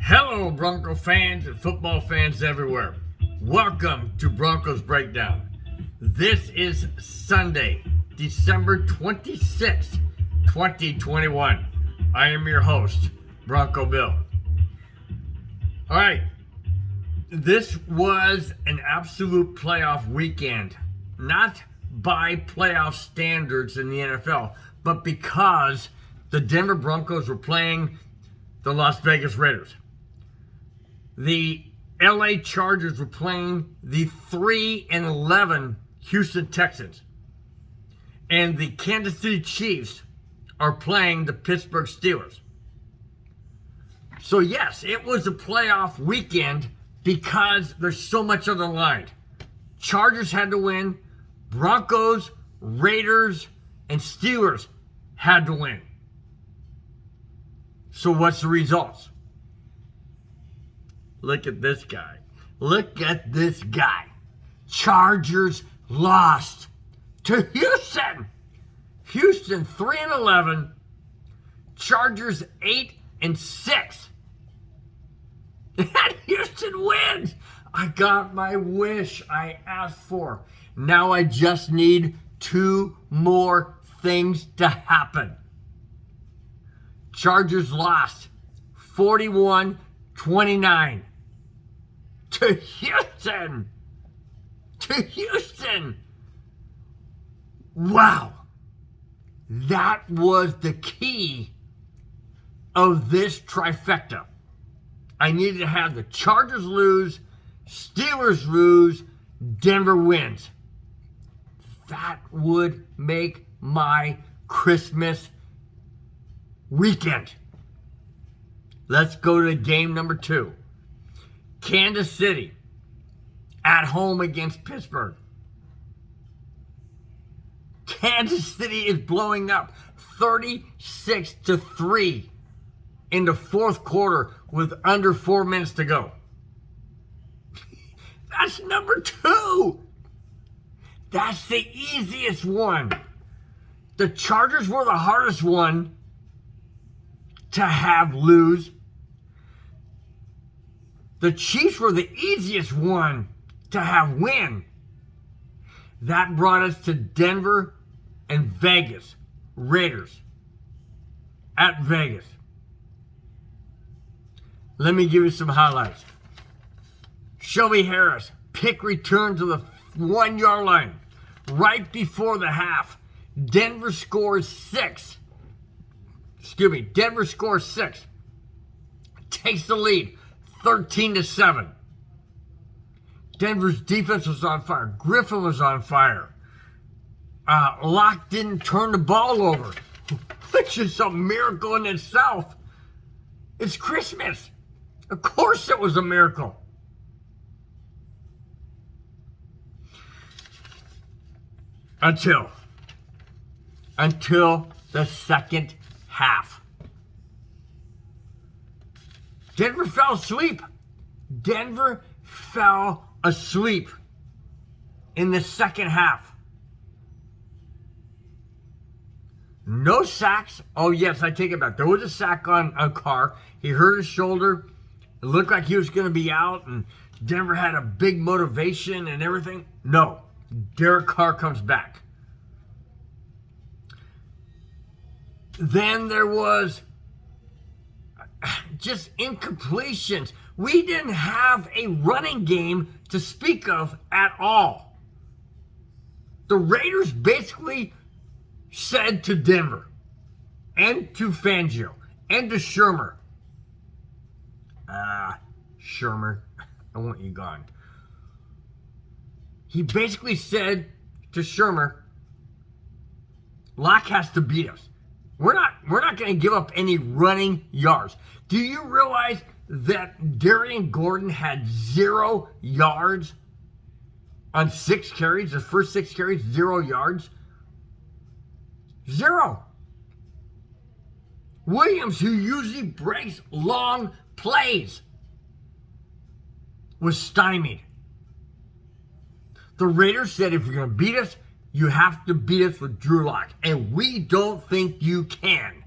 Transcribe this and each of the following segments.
Hello, Bronco fans and football fans everywhere. Welcome to Broncos Breakdown. This is Sunday, December 26th, 2021. I am your host, Bronco Bill. All right, this was an absolute playoff weekend, not by playoff standards in the NFL, but because the Denver Broncos were playing the Las Vegas Raiders. The LA Chargers were playing the 3-11 Houston Texans. And the Kansas City Chiefs are playing the Pittsburgh Steelers. So yes, it was a playoff weekend because there's so much on the line. Chargers had to win. Broncos, Raiders, and Steelers had to win. So what's the results? Look at this guy. Look at this guy. Chargers lost to Houston. Houston 3-11. Chargers 8-6. And Houston wins. I got my wish I asked for. Now I just need two more things to happen. Chargers lost 41-29 to Houston. To Houston. Wow. That was the key of this trifecta. I needed to have the Chargers lose, Steelers lose, Denver wins. That would make my Christmas weekend. Let's go to game number 2. Kansas City at home against Pittsburgh. Kansas City is blowing up 36-3 in the fourth quarter with under 4 minutes to go. That's number 2. That's the easiest one. The Chargers were the hardest one to have lose. The Chiefs were the easiest one to have win. That brought us to Denver and Vegas. Raiders at Vegas. Let me give you some highlights. Shelby Harris, pick return to the 1-yard line. Right before the half, Denver scores 6. Denver scores 6. Takes the lead, 13-7. Denver's defense was on fire. Griffin was on fire. Locke didn't turn the ball over, which is a miracle in itself. It's Christmas. Of course it was a miracle. Until the second half. Denver fell asleep. Denver fell asleep in the second half. No sacks. Oh, yes, I take it back. There was a sack on Carr. He hurt his shoulder. It looked like he was going to be out, and Denver had a big motivation and everything. No. Derek Carr comes back. Then there was just incompletions. We didn't have a running game to speak of at all. The Raiders basically said to Denver and to Fangio and to Shermer, Shermer, I want you gone. He basically said to Shermer, Locke has to beat us. We're not going to give up any running yards. Do you realize that Darian Gordon had 0 yards on 6 carries? His first 6 carries, 0 yards. 0. Williams, who usually breaks long plays, was stymied. The Raiders said, if you're going to beat us, you have to beat us with Drew Lock. And we don't think you can.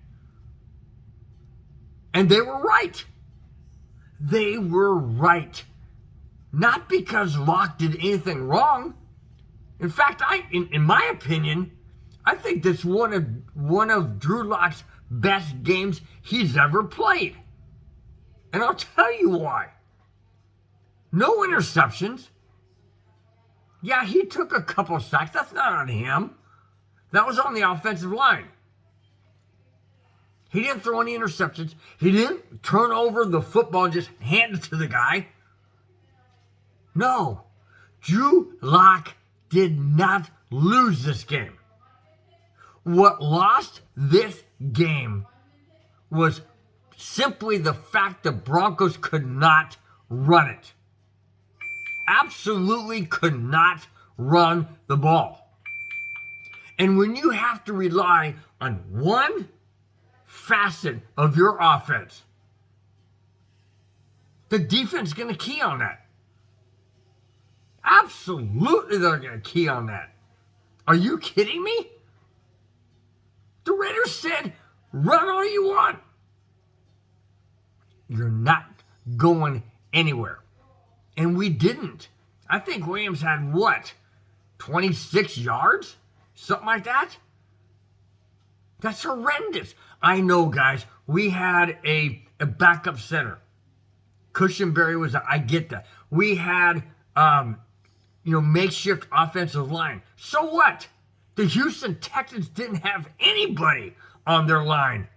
And they were right. They were right. Not because Locke did anything wrong. In fact, in my opinion, I think this one of Drew Locke's best games he's ever played. And I'll tell you why. No interceptions. Yeah, he took a couple sacks. That's not on him. That was on the offensive line. He didn't throw any interceptions. He didn't turn over the football and just hand it to the guy. No. Drew Locke did not lose this game. What lost this game was simply the fact the Broncos could not run it. Absolutely could not run the ball. And when you have to rely on one facet of your offense, the defense is going to key on that. Absolutely they're going to key on that. Are you kidding me? The Raiders said, run all you want. You're not going anywhere. And we didn't. I think Williams had, 26 yards? Something like that? That's horrendous. I know, guys. We had a backup center. Cushenberry I get that. We had, makeshift offensive line. So what? The Houston Texans didn't have anybody on their line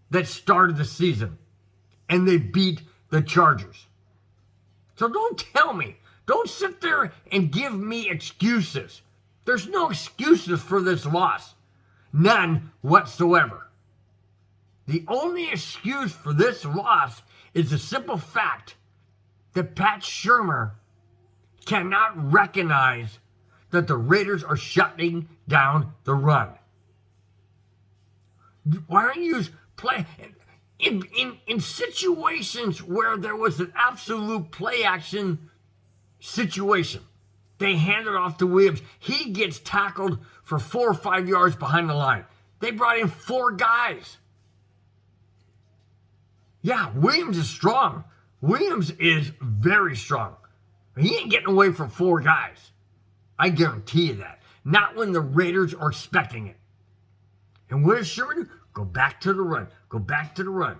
that started the season. And they beat the Chargers. So don't tell me. Don't sit there and give me excuses. There's no excuses for this loss. None whatsoever. The only excuse for this loss is the simple fact that Pat Shurmur cannot recognize that the Raiders are shutting down the run. Why don't you play in situations where there was an absolute play action situation? They hand it off to Williams. He gets tackled for 4 or 5 yards behind the line. They brought in 4 guys. Yeah, Williams is strong. Williams is very strong. He ain't getting away from 4 guys. I guarantee you that. Not when the Raiders are expecting it. And what does Sherman do? Go back to the run. Go back to the run.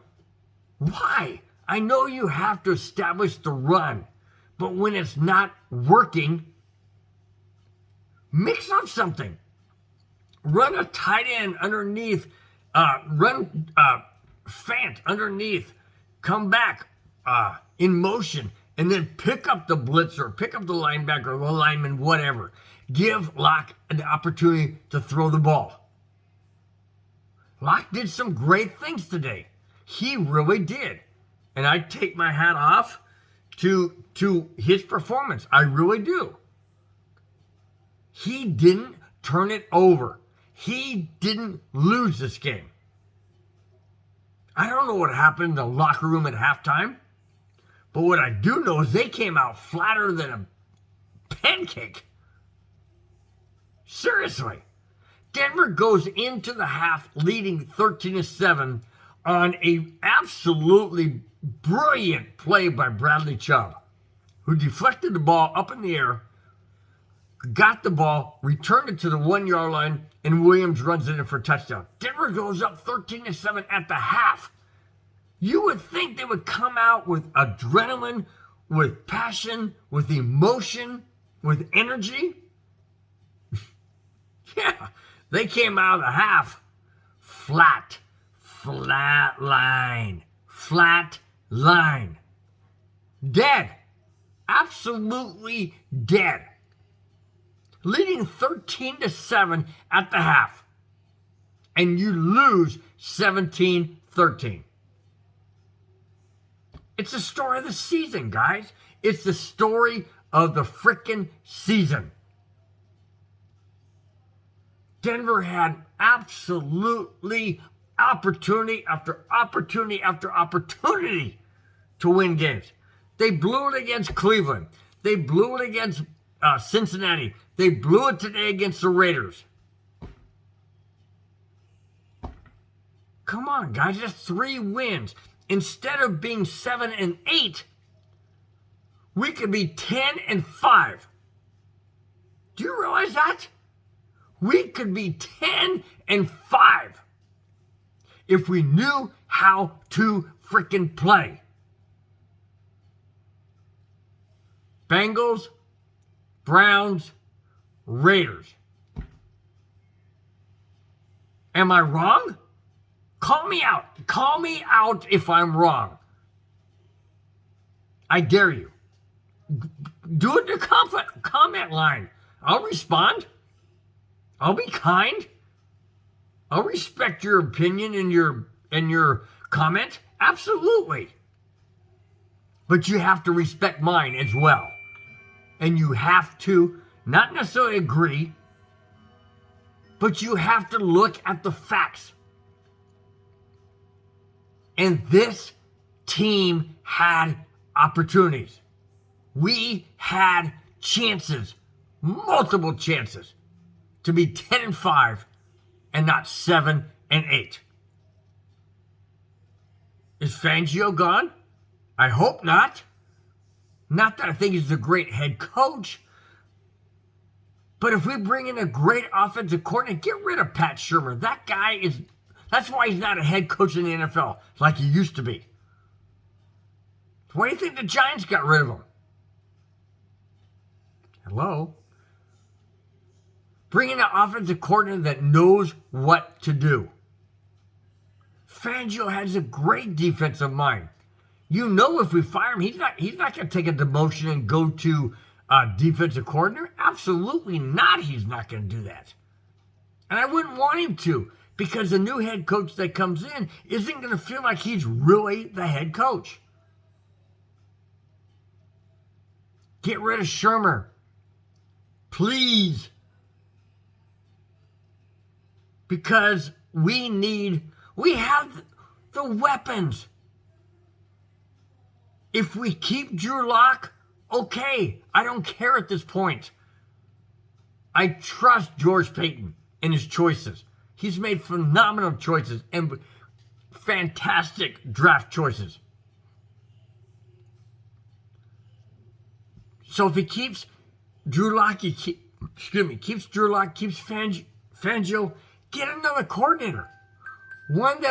Why? I know you have to establish the run. But when it's not working, mix up something. Run a tight end underneath. Run Fant underneath. Come back in motion. And then pick up the blitzer. Pick up the linebacker, the lineman, whatever. Give Locke an opportunity to throw the ball. Locke did some great things today. He really did. And I take my hat off to his performance. I really do. He didn't turn it over. He didn't lose this game. I don't know what happened in the locker room at halftime, but what I do know is they came out flatter than a pancake. Seriously. Denver goes into the half leading 13-7 on a absolutely brilliant play by Bradley Chubb, who deflected the ball up in the air, got the ball, returned it to the 1-yard line, and Williams runs it in for a touchdown. Denver goes up 13-7 at the half. You would think they would come out with adrenaline, with passion, with emotion, with energy. Yeah, they came out of the half flat line, dead, absolutely dead, leading 13-7 at the half, and you lose 17-13. It's the story of the season, guys. It's the story of the frickin' season. Denver had absolutely opportunity after opportunity after opportunity to win games. They blew it against Cleveland. They blew it against Cincinnati. They blew it today against the Raiders. Come on, guys. That's 3 wins. instead of being 7-8, we could be 10-5. Do you realize that? We could be 10-5 if we knew how to freaking play. Bengals, Browns, Raiders. Am I wrong? Call me out. Call me out if I'm wrong. I dare you. Do it in the comment line. I'll respond. I'll be kind. I'll respect your opinion and your comment. Absolutely. But you have to respect mine as well. And you have to not necessarily agree, but you have to look at the facts. And this team had opportunities. We had chances, multiple chances, to be 10-5 and not 7-8. Is Fangio gone? I hope not. Not that I think he's a great head coach. But if we bring in a great offensive coordinator, get rid of Pat Shurmur. That guy is, that's why he's not a head coach in the NFL like he used to be. Why do you think the Giants got rid of him? Hello? Bring in an offensive coordinator that knows what to do. Fangio has a great defensive mind. You know, if we fire him, he's not going to take a demotion and go to defensive coordinator. Absolutely not. He's not going to do that. And I wouldn't want him to, because the new head coach that comes in isn't going to feel like he's really the head coach. Get rid of Shurmur. Please. Because we have the weapons. If we keep Drew Lock, okay, I don't care at this point. I trust George Paton in his choices. He's made phenomenal choices and fantastic draft choices. So if he keeps Drew Lock, keeps Drew Lock, keeps Fangio, get another coordinator. One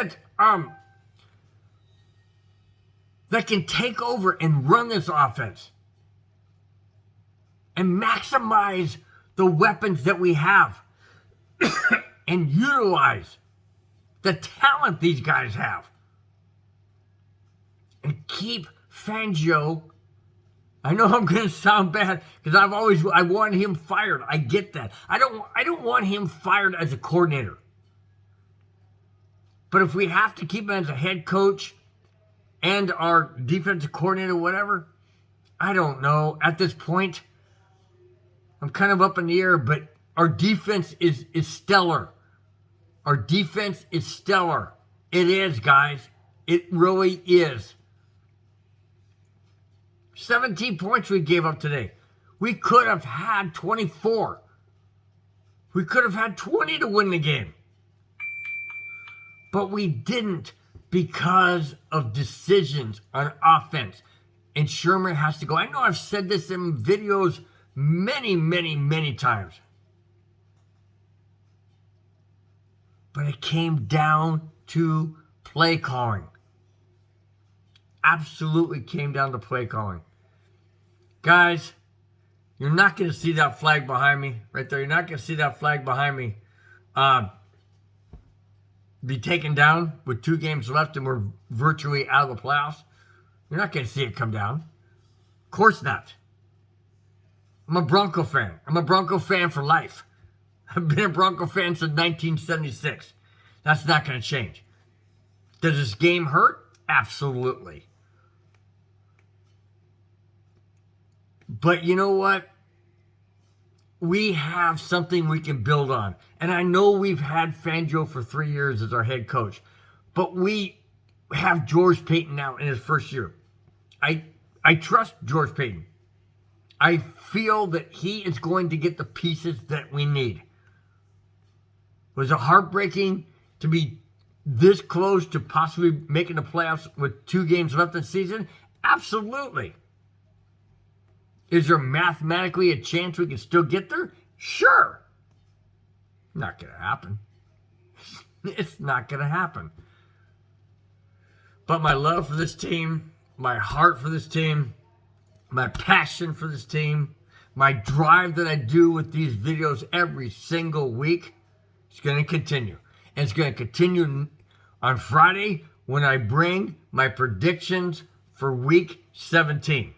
that can take over and run this offense and maximize the weapons that we have and utilize the talent these guys have and keep Fangio. I know I'm going to sound bad because I wanted him fired. I get that. I don't want him fired as a coordinator. But if we have to keep him as a head coach and our defensive coordinator, whatever, I don't know. At this point, I'm kind of up in the air, but our defense is stellar. Our defense is stellar. It is, guys. It really is. 17 points we gave up today. We could have had 24. We could have had 20 to win the game. But we didn't because of decisions on offense. And Shurmur has to go. I know I've said this in videos many, many, many times. But it came down to play calling. Absolutely came down to play calling. Guys, you're not going to see that flag behind me. Right there. You're not going to see that flag behind me be taken down with 2 games left and we're virtually out of the playoffs. You're not going to see it come down. Of course not. I'm a Bronco fan. I'm a Bronco fan for life. I've been a Bronco fan since 1976. That's not going to change. Does this game hurt? Absolutely. But you know what? We have something we can build on. And I know we've had Fangio for 3 years as our head coach. But we have George Paton now in his first year. I trust George Paton. I feel that he is going to get the pieces that we need. Was it heartbreaking to be this close to possibly making the playoffs with 2 games left in the season? Absolutely. Is there mathematically a chance we can still get there? Sure. Not going to happen. It's not going to happen. But my love for this team, my heart for this team, my passion for this team, my drive that I do with these videos every single week, it's going to continue. And it's going to continue on Friday when I bring my predictions for week 17.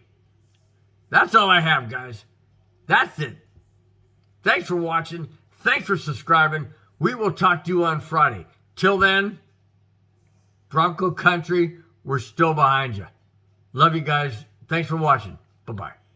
That's all I have, guys. That's it. Thanks for watching. Thanks for subscribing. We will talk to you on Friday. Till then, Bronco Country, we're still behind you. Love you guys. Thanks for watching. Bye-bye.